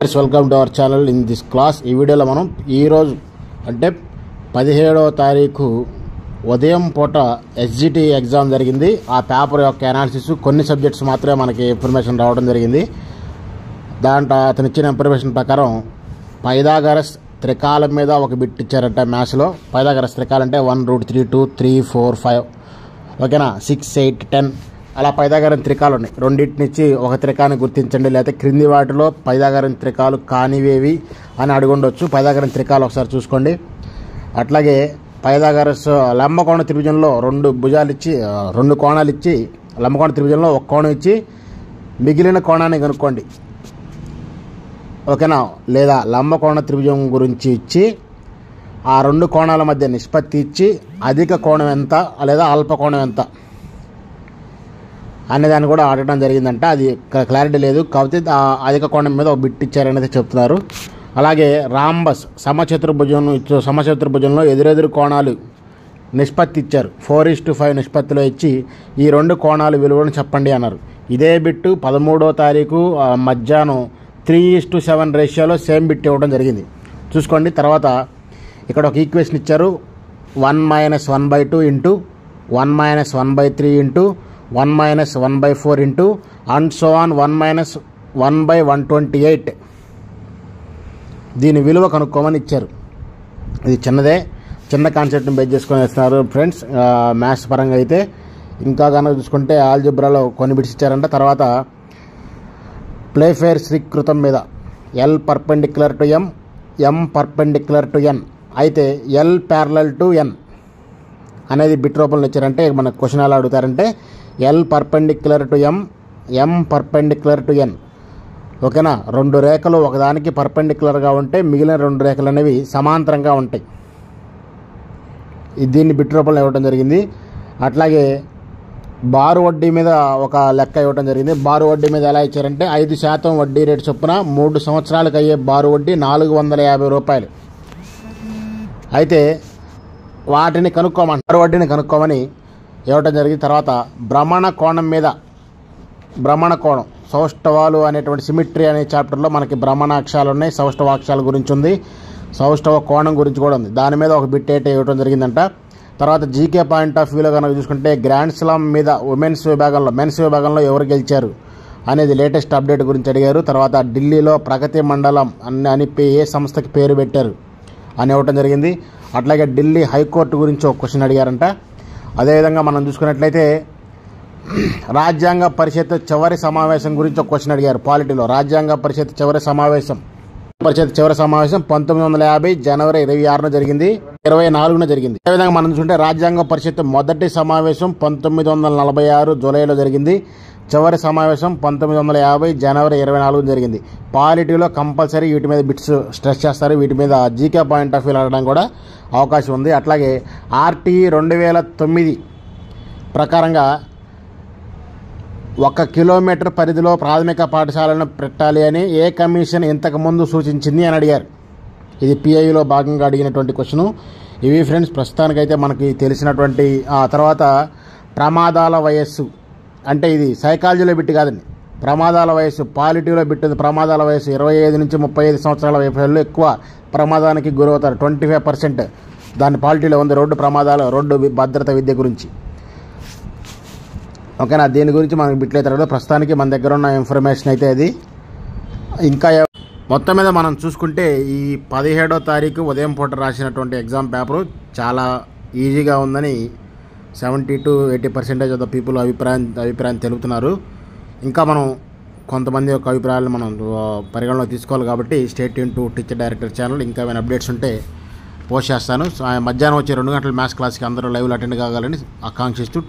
Welcome to our channel. In this class ఈ వీడియోలో మనం ఈరోజు అంటే 17వ తారీఖు ఉదయం పూట ఎస్జిటి ఎగ్జామ్ జరిగింది. ఆ పేపర్ యొక్క అనాలిసిస్ కొన్ని సబ్జెక్ట్స్ మాత్రమే మనకి ఇన్ఫర్మేషన్ రావడం జరిగింది. దాంట్లో అతను ఇచ్చిన ఇన్ఫర్మేషన్ ప్రకారం పైథాగరస్ త్రికాలం మీద ఒక బిట్ ఇచ్చారంట మ్యాథ్స్లో. పైథాగరస్ త్రికాలం అంటే 1√3, 2, 3, 4, 5 ఓకేనా, 6, 8, 10 అలా పైథాగరస్ త్రికాలు ఉన్నాయి. రెండింటినిచ్చి ఒక త్రికాన్ని గుర్తించండి, లేకపోతే క్రింది వాటిలో పైథాగరస్ త్రికాలు కానివేవి అని అడుగుండొచ్చు. పైథాగరస్ త్రికాలు ఒకసారి చూసుకోండి. అట్లాగే పైథాగరస్ లంబకోణ త్రిభుజంలో రెండు కోణాలు ఇచ్చి లంబకోణ త్రిభుజంలో ఒక కోణం ఇచ్చి మిగిలిన కోణాన్ని కనుక్కోండి ఓకేనా. లేదా లంబకోణ త్రిభుజం గురించి ఇచ్చి ఆ రెండు కోణాల మధ్య నిష్పత్తి ఇచ్చి అధిక కోణం ఎంత లేదా అల్ప కోణం ఎంత అనేదాన్ని కూడా అడగడం జరిగిందంట. అది క్లారిటీ లేదు కాబట్టి అధిక కోణం మీద ఒక బిట్ ఇచ్చారనేది చెప్తున్నారు. అలాగే రాంబస్ సమచతుర్భుజంలో ఎదురెదురు కోణాలు నిష్పత్తి ఇచ్చారు. 4:5 నిష్పత్తిలో ఇచ్చి ఈ రెండు కోణాలు విలువను చెప్పండి అన్నారు. ఇదే బిట్టు 13వ తారీఖు మధ్యాహ్నం 3:7 రేషియోలో సేమ్ బిట్ ఇవ్వడం జరిగింది. చూసుకోండి. తర్వాత ఇక్కడ ఒక ఈక్వేషన్ ఇచ్చారు. 1 - 1/2 into 1 - 1/3 into 1 - 1/4 into and so on 1 - 1/128 దీని విలువ కనుక్కోమని ఇచ్చారు. ఇది చిన్న కాన్సెప్ట్ని బేస్ చేసుకొని వేస్తున్నారు ఫ్రెండ్స్. మ్యాథ్స్ పరంగా అయితే ఇంకా కనుక చూసుకుంటే ఆల్జిబ్రాలో కొన్ని బిట్స్ ఇచ్చారంట. తర్వాత ప్లేఫేర్ శ్రీకృతం మీద L perpendicular to M, M perpendicular to N అయితే L ప్యారలల్ టు N అనేది బిట్ రూపంలో ఇచ్చారంటే మన క్వశ్చన్ ఎలా అడుగుతారంటే L perpendicular to M, M perpendicular to N ఓకేనా. రెండు రేఖలు ఒకదానికి పర్పెండిక్యులర్గా ఉంటే మిగిలిన రెండు రేఖలు అనేవి సమాంతరంగా ఉంటాయి. దీన్ని బిట్ రూపంలో ఇవ్వడం జరిగింది. అట్లాగే బారు వడ్డీ మీద ఒక లెక్క ఇవ్వడం జరిగింది. బారు వడ్డీ మీద ఎలా ఇచ్చారంటే 5% వడ్డీ రేటు చొప్పున 3 సంవత్సరాలకు అయ్యే బారు వడ్డీ 450 రూపాయలు. అయితే వాటిని బారు వడ్డీని కనుక్కోమని ఇవ్వటం జరిగింది. తర్వాత భ్రమణ కోణం సౌష్ఠవాలు అనేటువంటి సిమిట్రీ అనే చాప్టర్లో మనకి భ్రమణాక్షాలు ఉన్నాయి, సౌష్ఠవాక్షాల గురించి ఉంది, సౌష్ఠవ కోణం గురించి కూడా ఉంది. దాని మీద ఒక బిట్ ఇవ్వడం జరిగిందంట. తర్వాత జీకే పాయింట్ ఆఫ్ వ్యూలో కనుక చూసుకుంటే గ్రాండ్ స్లామ్ మీద మెన్స్ విభాగంలో ఎవరు గెలిచారు అనేది లేటెస్ట్ అప్డేట్ గురించి అడిగారు. తర్వాత ఢిల్లీలో ప్రగతి మండలం అని ఏ సంస్థకి పేరు పెట్టారు అని ఇవ్వటం జరిగింది. అట్లాగే ఢిల్లీ హైకోర్టు గురించి ఒక క్వశ్చన్ అడిగారంట. అదేవిధంగా మనం చూసుకున్నట్లయితే రాజ్యాంగ పరిషత్ చివరి సమావేశం గురించి ఒక క్వశ్చన్ అడిగారు పాలిటీలో. రాజ్యాంగ పరిషత్ చివరి సమావేశం 1950 జనవరి 26న జరిగింది, 24న జరిగింది. అదేవిధంగా మనం చూసుకుంటే రాజ్యాంగ పరిషత్ మొదటి సమావేశం 1946 జూలైలో జరిగింది. చివరి సమావేశం 1950 జనవరి 24న జరిగింది. పాలిటీలో కంపల్సరీ వీటి మీద బిట్స్ స్ట్రెస్ చేస్తారు. వీటి మీద జీకే పాయింట్ ఆఫ్ వ్యూ అడగడం కూడా అవకాశం ఉంది. అట్లాగే RTE 2009 ప్రకారంగా 1 కిలోమీటర్ పరిధిలో ప్రాథమిక పాఠశాలను పెట్టాలి అని ఏ కమిషన్ ఇంతకుముందు సూచించింది అని అడిగారు. ఇది PIలో భాగంగా అడిగినటువంటి క్వశ్చను. ఇవి ఫ్రెండ్స్ ప్రస్తుతానికైతే మనకి తెలిసినటువంటి. ఆ తర్వాత ప్రమాదాల వయస్సు అంటే ఇది సైకాలజీలో బిట్ కాదండి, ప్రమాదాల వయస్సు పాలిటీలో బిట్టింది. ప్రమాదాల వయస్సు 25 నుంచి 35 సంవత్సరాల వయసులో ఎక్కువ ప్రమాదానికి గురవుతారు. 25% దాని పాలిటీలో ఉంది. రోడ్డు భద్రత విద్య గురించి ఓకేనా. దీని గురించి మనకు బిట్లు అయితే ప్రస్తుతానికి మన దగ్గర ఉన్న ఇన్ఫర్మేషన్ అయితే అది. ఇంకా మొత్తం మీద మనం చూసుకుంటే ఈ 17వ తారీఖు ఉదయం పూట రాసినటువంటి ఎగ్జామ్ పేపరు చాలా ఈజీగా ఉందని 70 to 80% ఆఫ్ ద పీపుల్ అభిప్రాయం తెలుపుతున్నారు. ఇంకా మనం కొంతమంది యొక్క అభిప్రాయాలను మనం పరిగణలో తీసుకోవాలి కాబట్టి state tune to teacher director channel. ఇంకా ఏమైనా అప్డేట్స్ ఉంటే పోస్ట్ చేస్తాను. మధ్యాహ్నం వచ్చే 2 గంటల మ్యాథ్స్ క్లాస్కి అందరూ లైవ్లో అటెండ్ కావాలని ఆకాంక్షిస్తూ